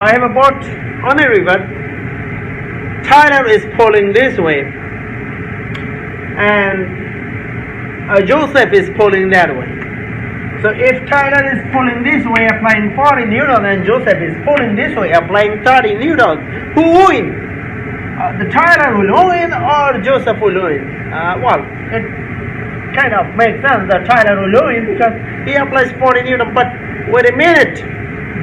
I have a boat on a river. Tyler is pulling this way, and Joseph is pulling that way. So if Tyler is pulling this way applying 40 newtons and Joseph is pulling this way applying 30 newtons, who will win? The Tyler will win or Joseph will win? Well, it kind of makes sense that Tyler will win because he applies 40 newtons. But wait a minute,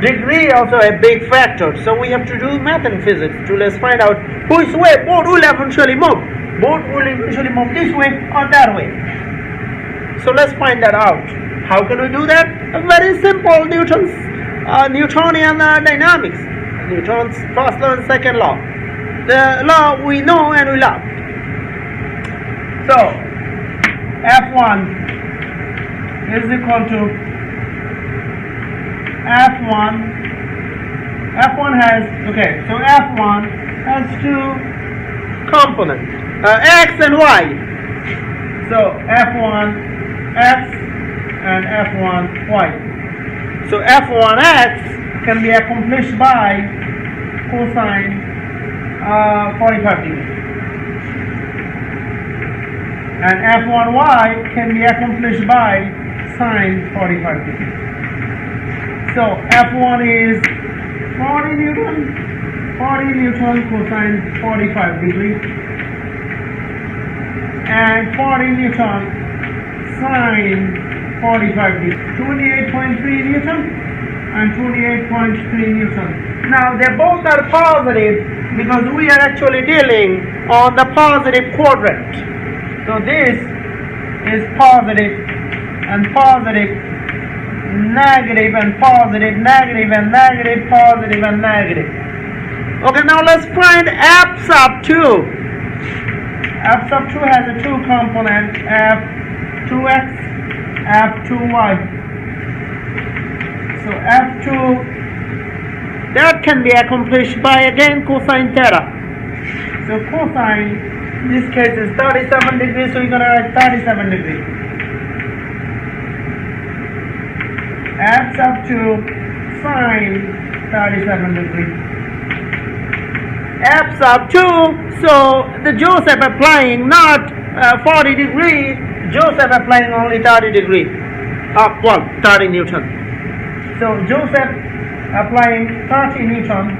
degree also a big factor. So we have to do math and physics to let's find out which way boat will eventually move. Boat will eventually move this way or that way. So let's find that out. How can we do that? Very simple. Newtonian dynamics. Newton's first law and second law. The law we know and we love. So F1 is equal to F1. F1 has, okay, so F1 has two components, X and Y. So F1 X and F1y. So F1x can be accomplished by cosine 45 degrees, and F1y can be accomplished by sine 45 degrees. So F1 is 40 Newton cosine 45 degrees, and 40 Newton sine 45 degrees, 28.3 Newton and 28.3 Newton. Now they both are positive because we are actually dealing on the positive quadrant. So this is positive and positive, negative and positive, negative and negative, positive and negative. Okay, now let's find F sub 2. F sub 2 has a two component, F2x, F2y. So F2, that can be accomplished by again cosine theta. So cosine, in this case is 37 degrees, so you're going to write 37 degrees. F sub 2 sine 37 degrees. F sub 2, so the Joseph applying not 40 degrees, Joseph applying only 30 degrees, 30 Newton. So Joseph applying 30 Newton,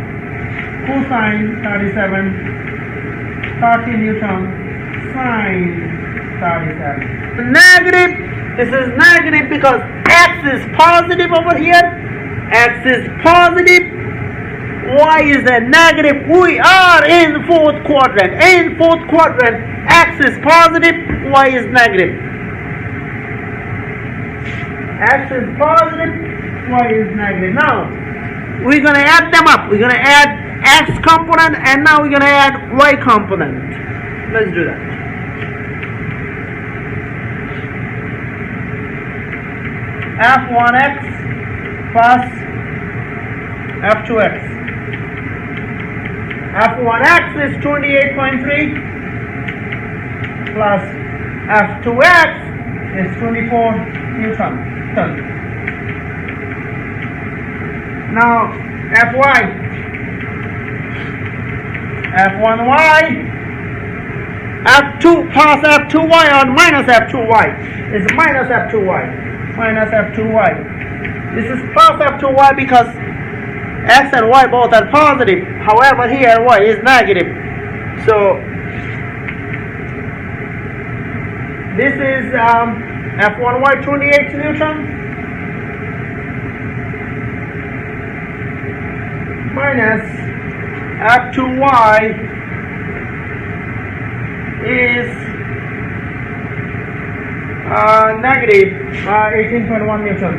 cosine 37, 30 Newton, sine 37. Negative, this is negative because X is positive over here, X is positive, Y is a negative. We are in fourth quadrant. In fourth quadrant, X is positive, Y is negative. X is positive, Y is negative. Now, we're going to add them up. We're going to add X component and now we're going to add Y component. Let's do that. F1x plus F2x. F1x is 28.3 plus F2x is 24 Newton. Now Fy, F1y, F2 plus F2y or minus F2y is minus F2y, minus F2y. This is plus F2y because X and Y both are positive. However, here Y is negative. So this is F1y 28 Newton minus F2y is negative 18.1 Newton.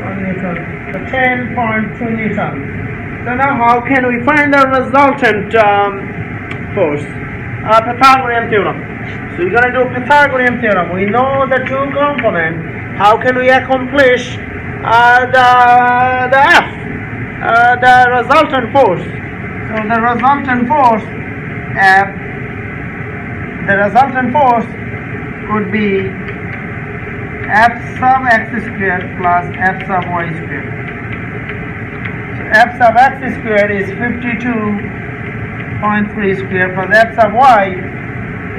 1 Newton, so 10.2 Newton. So now how can we find the resultant force? Pythagorean theorem. So we're going to do Pythagorean theorem. We know the two components. How can we accomplish the F, the resultant force? So the resultant force F, the resultant force could be F sub x squared plus F sub y squared. F sub x squared is 52.3 square plus F sub y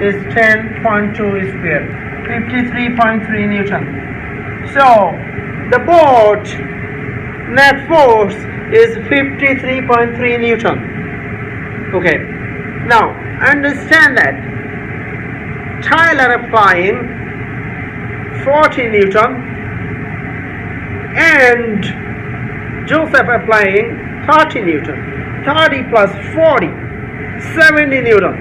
is 10.2 square, 53.3 Newton. So the boat net force is 53.3 Newton. Okay, now understand that Tyler applying 40 Newton and Joseph applying 30 Newton. 30 plus 40, 70 Newton.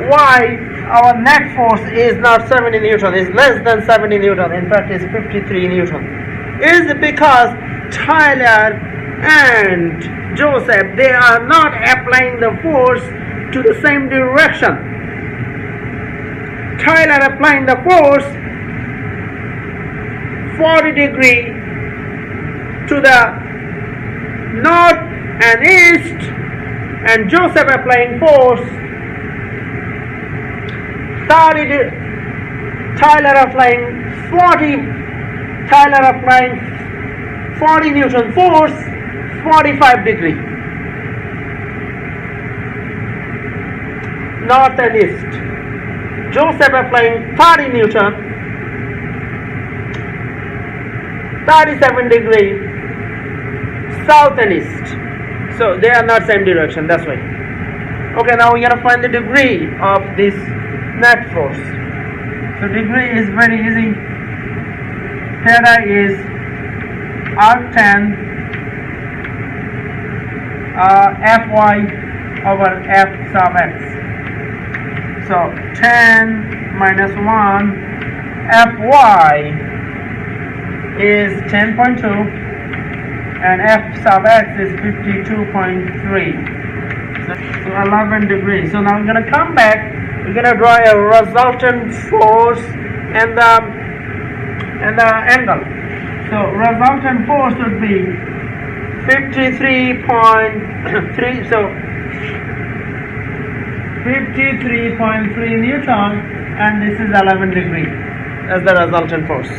Why our net force is not 70 Newton, is less than 70 Newton, in fact it's 53 Newton? Is because Tyler and Joseph, they are not applying the force to the same direction. Tyler applying the force 40 degree to the north and east, and Joseph applying force 30 Tyler applying 40 Newton force 45 degree north and east. Joseph applying 30 Newton 37 degree south and east. So they are not same direction, that's why. Okay, now we gotta find the degree of this net force. So degree is very easy. Theta is arctan Fy over F sub x. So 10 minus 1 Fy is 10.2 and F sub x is 52.3. So 11 degrees. So now I'm going to come back. We're going to draw a resultant force and the angle. So resultant force would be 53.3. So 53.3 Newton, and this is 11 degrees as the resultant force.